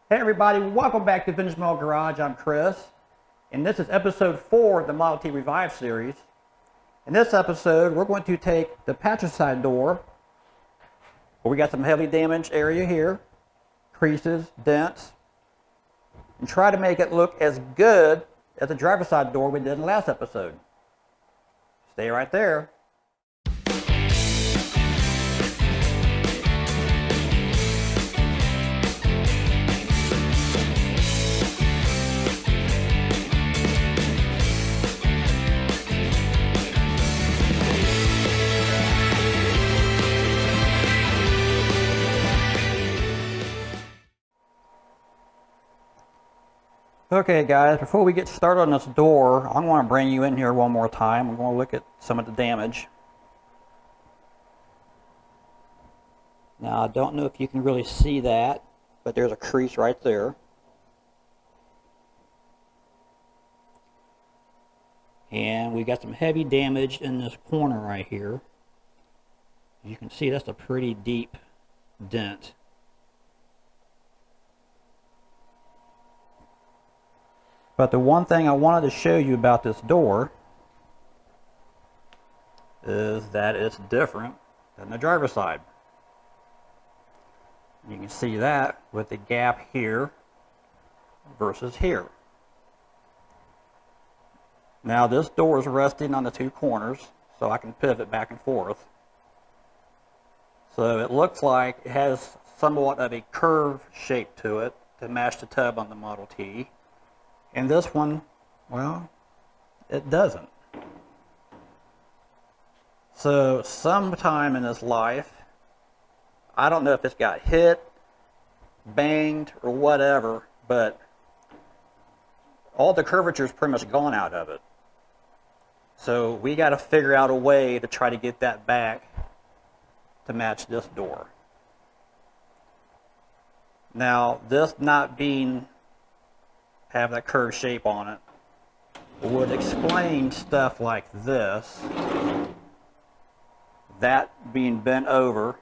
Hey everybody, welcome back to Vintage Mall Garage. I'm Chris, and this is episode 4 of the Model T Revive series. In this episode, we're going to take the passenger side door, where we got some heavily damaged area here, creases, dents, and try to make it look as good as the driver's side door we did in the last episode. Stay right there. Okay guys, before we get started on this door, I want to bring you in here one more time. We're going to look at some of the damage. Now I don't know if you can really see that, but there's a crease right there. And we got some heavy damage in this corner right here. You can see that's a pretty deep dent. But the one thing I wanted to show you about this door is that it's different than the driver's side. You can see that with the gap here versus here. Now this door is resting on the two corners, so I can pivot back and forth. So it looks like it has somewhat of a curved shape to it to match the tub on the Model T. And this one, well, it doesn't. So sometime in this life, I don't know if it's got hit, banged, or whatever, but all the curvature is pretty much gone out of it. So we got to figure out a way to try to get that back to match this door. Now, this not being have that curved shape on it would explain stuff like this, that being bent over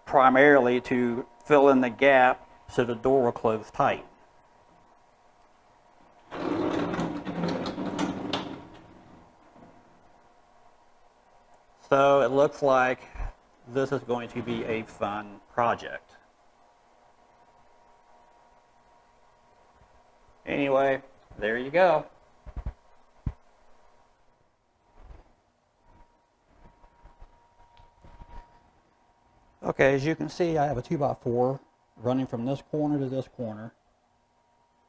primarily to fill in the gap so the door will close tight. So it looks like this is going to be a fun project. Anyway, there you go. Okay, as you can see, I have a 2x4 running from this corner to this corner.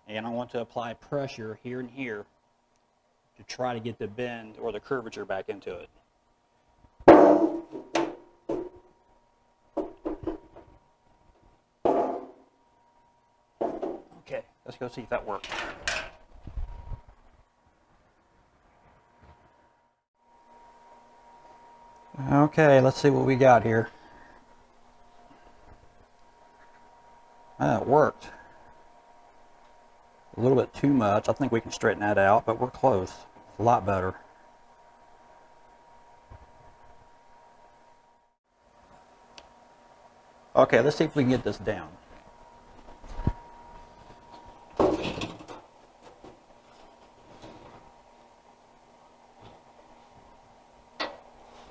And I want to apply pressure here and here to try to get the bend or the curvature back into it. Okay, let's go see if that works. Okay, let's see what we got here. It worked. A little bit too much. I think we can straighten that out, but we're close. It's a lot better. Okay, let's see if we can get this down.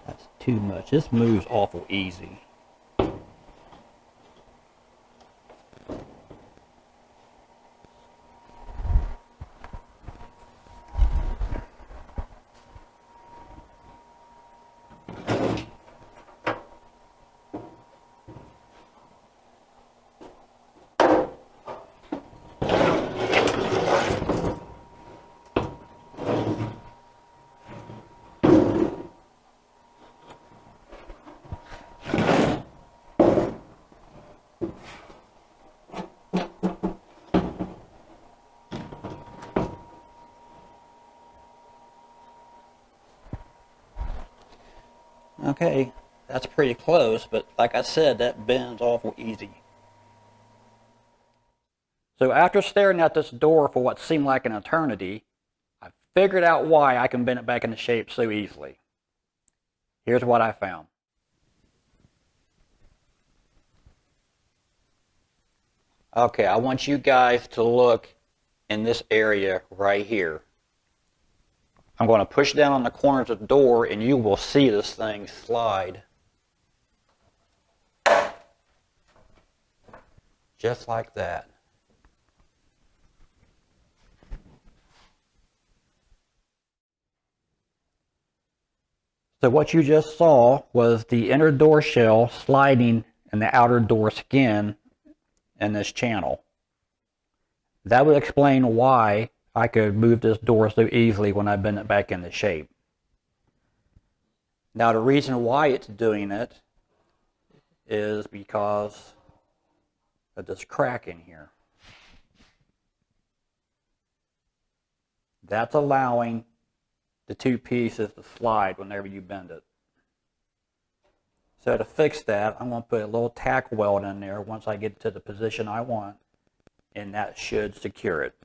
That's too much. This moves awful easy. Okay, that's pretty close, but like I said, that bends awful easy. So after staring at this door for what seemed like an eternity, I figured out why I can bend it back into shape so easily. Here's what I found. Okay, I want you guys to look in this area right here. I'm going to push down on the corners of the door and you will see this thing slide. Just like that. So what you just saw was the inner door shell sliding in the outer door skin in this channel. That would explain why I could move this door so easily when I bend it back into shape. Now the reason why it's doing it is because of this crack in here. That's allowing the two pieces to slide whenever you bend it. So to fix that, I'm going to put a little tack weld in there once I get to the position I want, and that should secure it.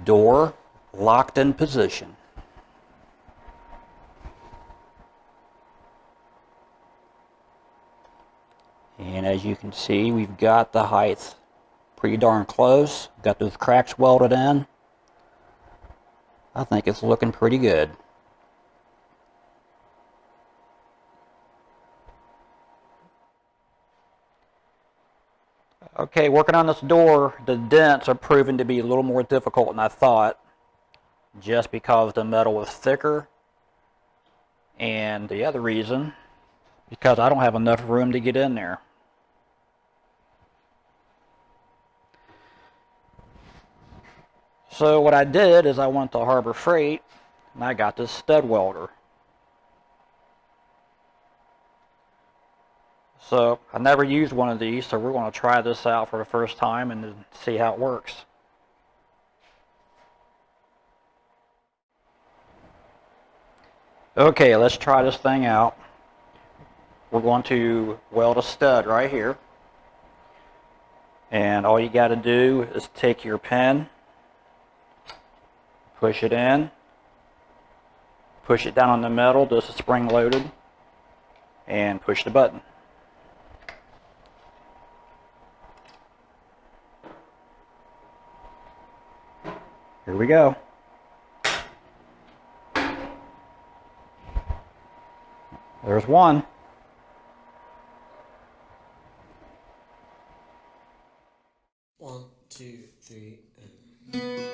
Door locked in position. And as you can see, we've got the height pretty darn close. Got those cracks welded in. I think it's looking pretty good. Okay, working on this door, the dents are proving to be a little more difficult than I thought, just because the metal was thicker, and the other reason, because I don't have enough room to get in there. So what I did is I went to Harbor Freight, and I got this stud welder. So I never used one of these, so we're going to try this out for the first time and see how it works. Okay, let's try this thing out. We're going to weld a stud right here. And all you got to do is take your pen, push it in, push it down on the metal, this is spring loaded, and push the button. Here we go. There's one. One, two, three, and...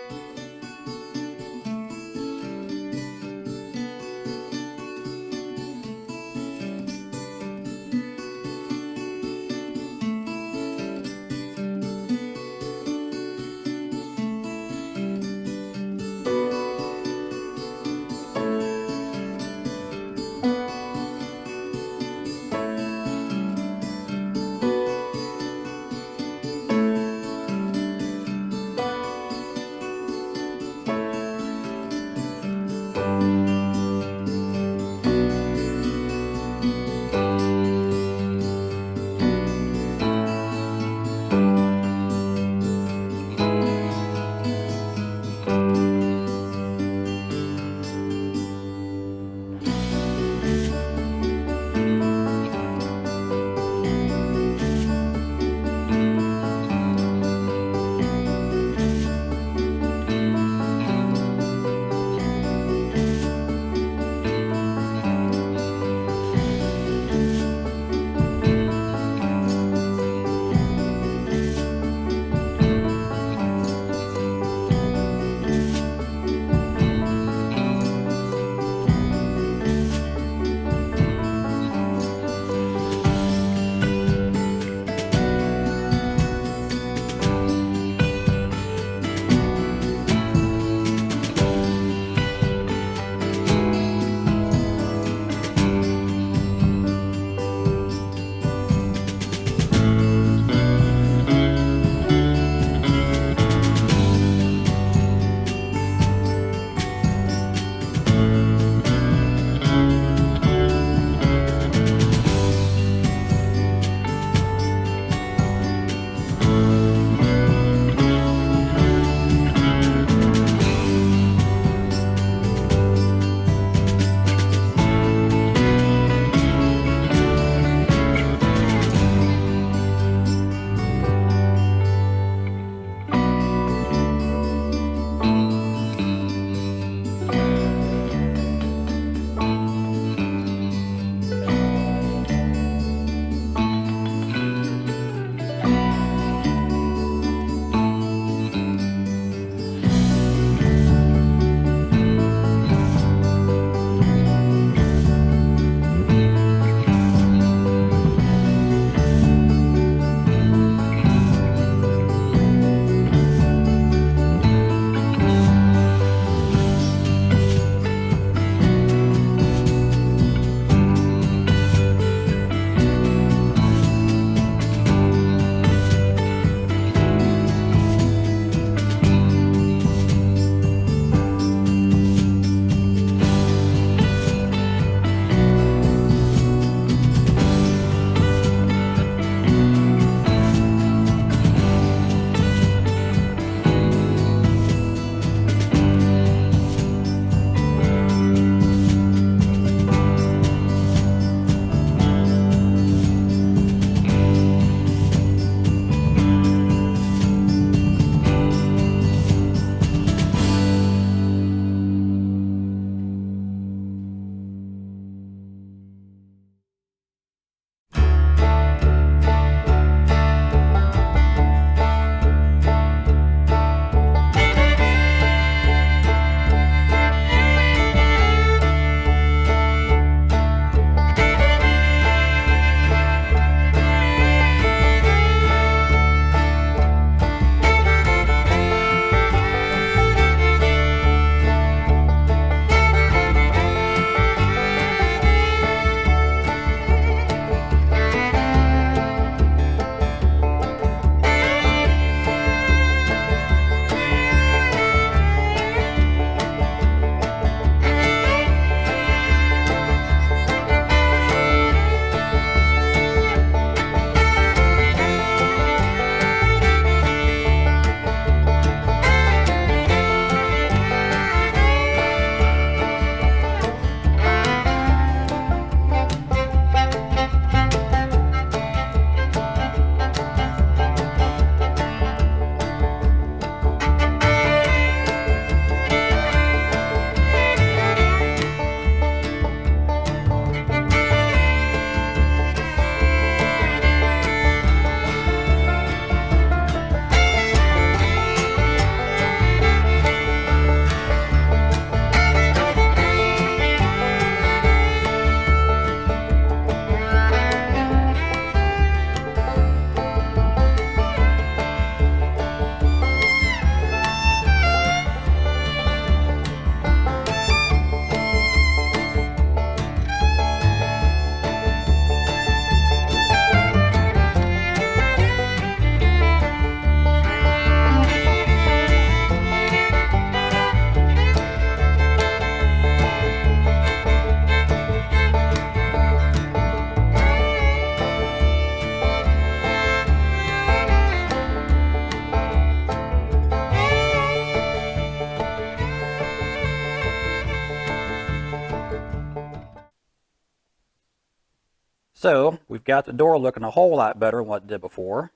So we've got the door looking a whole lot better than what it did before.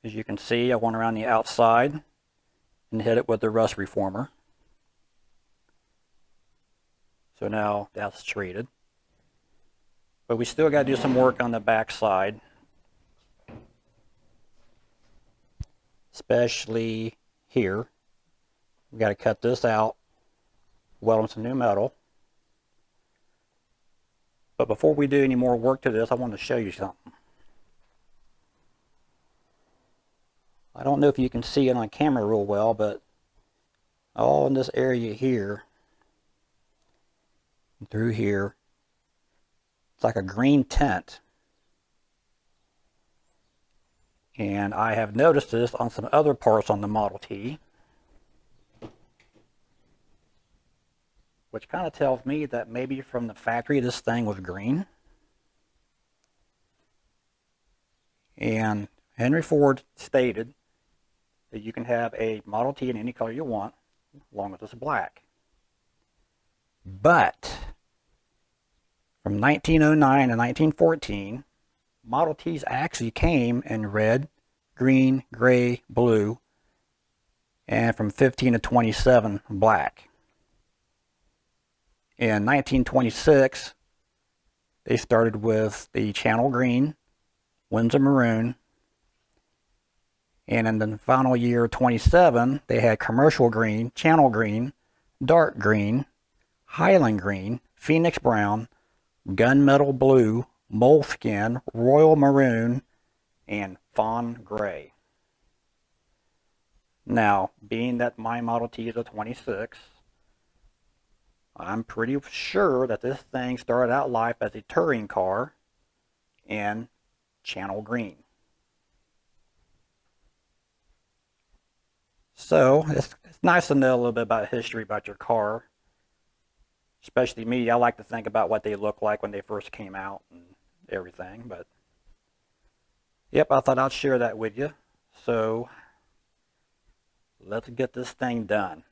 As you can see, I went around the outside and hit it with the rust reformer. So now that's treated. But we still got to do some work on the back side, especially here. We got to cut this out, weld on some new metal. But before we do any more work to this, I want to show you something. I don't know if you can see it on camera real well, but all in this area here, through here, it's like a green tint. And I have noticed this on some other parts on the Model T, which kind of tells me that maybe from the factory this thing was green. And Henry Ford stated that you can have a Model T in any color you want, as long as it's black. But from 1909 to 1914, Model Ts actually came in red, green, gray, blue, and from 15 to 27, black. In 1926, they started with the Channel Green, Windsor Maroon, and in the final year, 27, they had Commercial Green, Channel Green, Dark Green, Highland Green, Phoenix Brown, Gunmetal Blue, Moleskin, Royal Maroon, and Fawn Gray. Now, being that my Model T is a 26, I'm pretty sure that this thing started out life as a touring car in Channel Green. So, it's nice to know a little bit about history about your car. Especially me, I like to think about what they look like when they first came out and everything. But, yep, I thought I'd share that with you. So, let's get this thing done.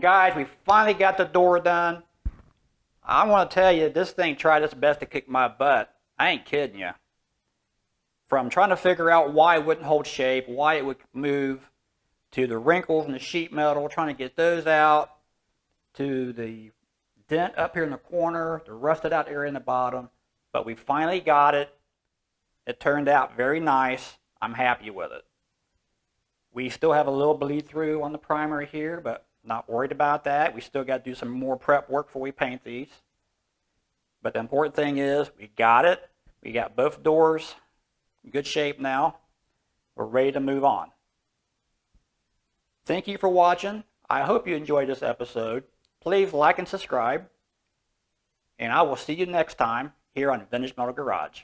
guys, we finally got the door done. I want to tell you, this thing tried its best to kick my butt. I ain't kidding you. From trying to figure out why it wouldn't hold shape, why it would move, to the wrinkles in the sheet metal, trying to get those out, to the dent up here in the corner, the rusted out area in the bottom. But we finally got it. It turned out very nice. I'm happy with it. We still have a little bleed through on the primer here, but not worried about that. We still got to do some more prep work before we paint these. But the important thing is we got it. We got both doors in good shape now. We're ready to move on. Thank you for watching. I hope you enjoyed this episode. Please like and subscribe. And I will see you next time here on Vintage Metal Garage.